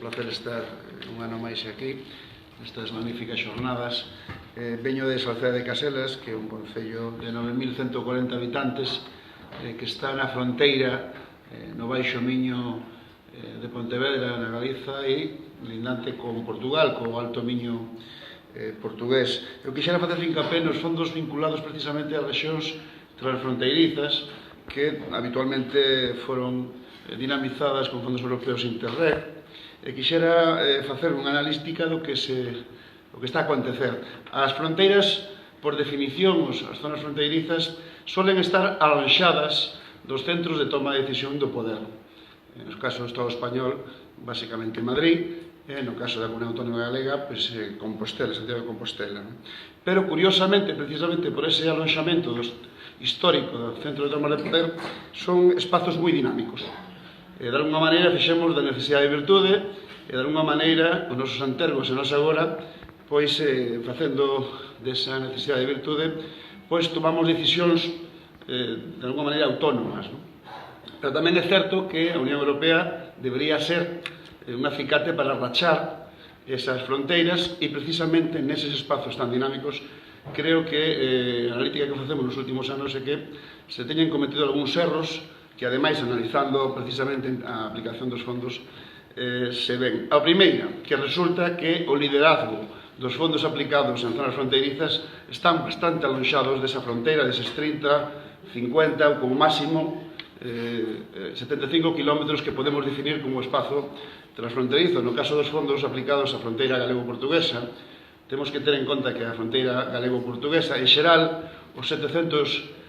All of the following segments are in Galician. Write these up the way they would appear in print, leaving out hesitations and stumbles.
placer estar un ano máis aquí nestas magníficas xornadas. Veño de Salceda de Caselas, que é un concello de 9.140 habitantes que está na fronteira no Baixo Miño de Pontevedra, na Galiza, e lindante con Portugal, co Alto Miño portugués. Eu quixera facer fincapé nos fondos vinculados precisamente ás rexións transfronteirizas que habitualmente foron dinamizadas con fondos europeos Interreg, e quixera facer unha analística do que está a acontecer. As fronteiras, por definición, as zonas fronteirizas, solen estar alonxadas dos centros de toma de decisión do poder. No caso do Estado español, basicamente Madrid, no caso da Comunidade Autónoma Galega, Compostela, Santiago de Compostela. Pero, curiosamente, precisamente por ese alonxamento histórico do centro de toma de poder, son espazos moi dinámicos. De alguma maneira fixemos da necesidade de virtude, e de alguma maneira os nosos antergos e nos agora, pois facendo desa necesidade de virtude, pois tomamos decisións de alguma maneira autónomas. Pero tamén é certo que a Unión Europea debería ser un acicate para rachar esas fronteiras, e precisamente neses espazos tan dinámicos creo que a analítica que facemos nos últimos anos é que se teñen cometido algúns erros que, ademais, analizando precisamente a aplicación dos fondos, se ven. A primeira, que resulta que o liderazgo dos fondos aplicados en zonas fronteirizas están bastante alonxados desa fronteira, deses 30, 50 ou como máximo 75 kilómetros que podemos definir como espazo transfronterizo. No caso dos fondos aplicados á fronteira galego-portuguesa, temos que ter en conta que a fronteira galego-portuguesa, en xeral, os 700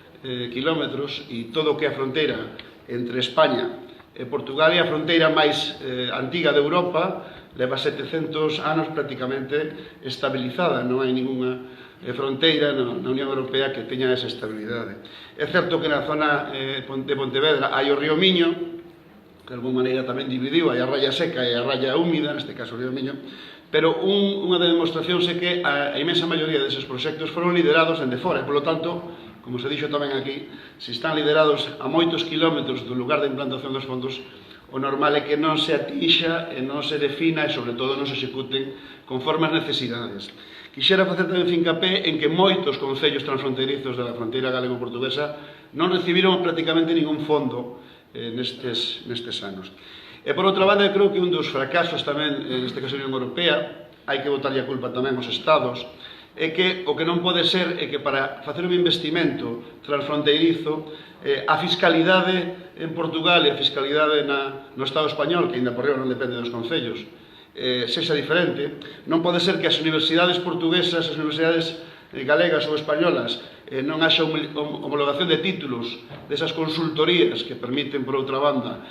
kilómetros, e todo o que é a fronteira entre España e Portugal é a fronteira máis antiga de Europa, leva 700 anos prácticamente estabilizada, non hai ninguna fronteira na Unión Europea que teña esa estabilidade. É certo que na zona de Pontevedra hai o río Miño, que de alguma maneira tamén dividiu, hai a raya seca e a raya húmida, neste caso o río Miño, pero unha demostración é que a imensa maioría deses proxectos foron liderados dende fora, e, polo tanto, como se dixo tamén aquí, se están liderados a moitos kilómetros do lugar de implantación dos fondos, o normal é que non se atixa e non se defina e, sobre todo, non se executen conforme as necesidades. Quixera facer tamén fincapé en que moitos concellos transfronteirizos da fronteira galego-portuguesa non recibiron prácticamente ningún fondo nestes anos. E, por outra banda, creo que un dos fracasos tamén, neste caso da Unión Europea, hai que botarlle a culpa tamén aos Estados, é que o que non pode ser é que para facer un investimento transfronteirizo a fiscalidade en Portugal e a fiscalidade no Estado español, que ainda por riba non depende dos concellos, sexa diferente. Non pode ser que as universidades portuguesas, as universidades galegas ou españolas, non haxa homologación de títulos desas consultorías que permiten, por outra banda,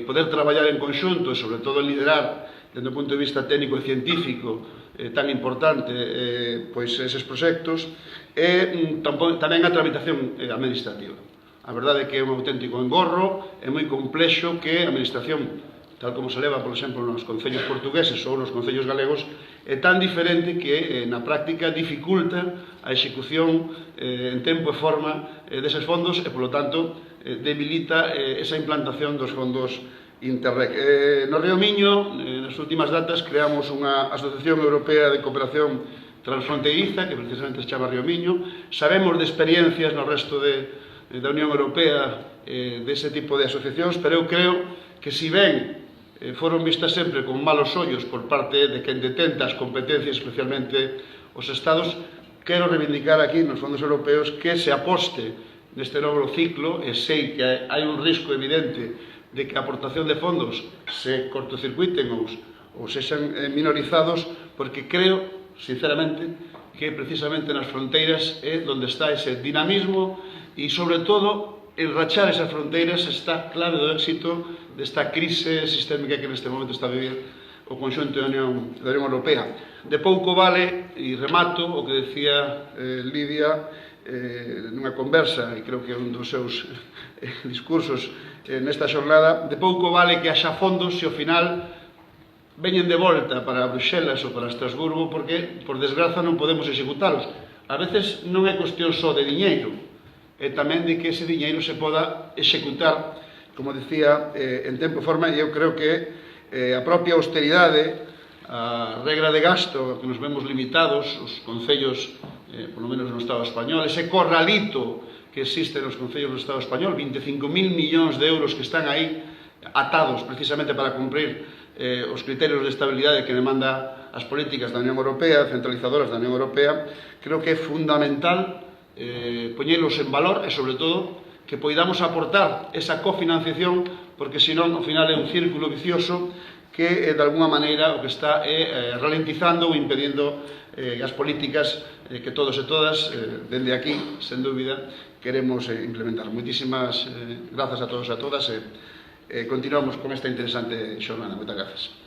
poder traballar en conxunto e, sobre todo, liderar, dende o punto de vista técnico e científico, tan importante pois eses proxectos, e tamén a tramitación administrativa. A verdade é que é un auténtico engorro, é moi complexo que a administración, tal como se leva, por exemplo, nos concellos portugueses ou nos concellos galegos, é tan diferente que na práctica dificulta a execución en tempo e forma deses fondos e, polo tanto, debilita esa implantación dos fondos Interreg. No Río Miño, nas últimas datas, creamos unha Asociación Europea de Cooperación Transfronteiriza, que precisamente se chama Río Miño. Sabemos de experiencias no resto da Unión Europea dese tipo de asociacións, pero eu creo que, si ben foron vistas sempre con malos ollos por parte de quen detenta as competencias, especialmente os Estados, quero reivindicar aquí nos fondos europeos que se aposte neste novo ciclo, e sei que hai un risco evidente de que a aportación de fondos se cortocircuiten ou sexan minorizados, porque creo, sinceramente, que precisamente nas fronteiras é onde está ese dinamismo e, sobre todo, en rachar esas fronteiras está clave do éxito desta crise sistémica que neste momento está a vivir o conxunto da Unión Europea. De pouco vale, e remato, o que decía Lidia nunha conversa, e creo que é un dos seus discursos nesta xornada, de pouco vale que haxa fondos se ao final veñen de volta para Bruxelas ou para Estrasburgo, porque, por desgraza, non podemos executalos. A veces non é cuestión só de diñeiro, é tamén de que ese diñeiro se poda executar, como decía, en tempo e forma, e eu creo que a propia austeridade, a regra de gasto que nos vemos limitados, os concellos, polo menos no Estado español, ese corralito que existe nos concellos do Estado español, 25.000 millóns de euros que están aí atados precisamente para cumprir os criterios de estabilidade que demanda as políticas da Unión Europea, centralizadoras da Unión Europea. Creo que é fundamental poñelos en valor e, sobre todo, que poidamos aportar esa cofinanciación, porque senón, ao final, é un círculo vicioso que, de alguna maneira, o que está ralentizando ou impedindo as políticas que todos e todas, dende aquí, sen dúbida, queremos implementar. Moitísimas grazas a todos e a todas e continuamos con esta interesante xornada. Moitas grazas.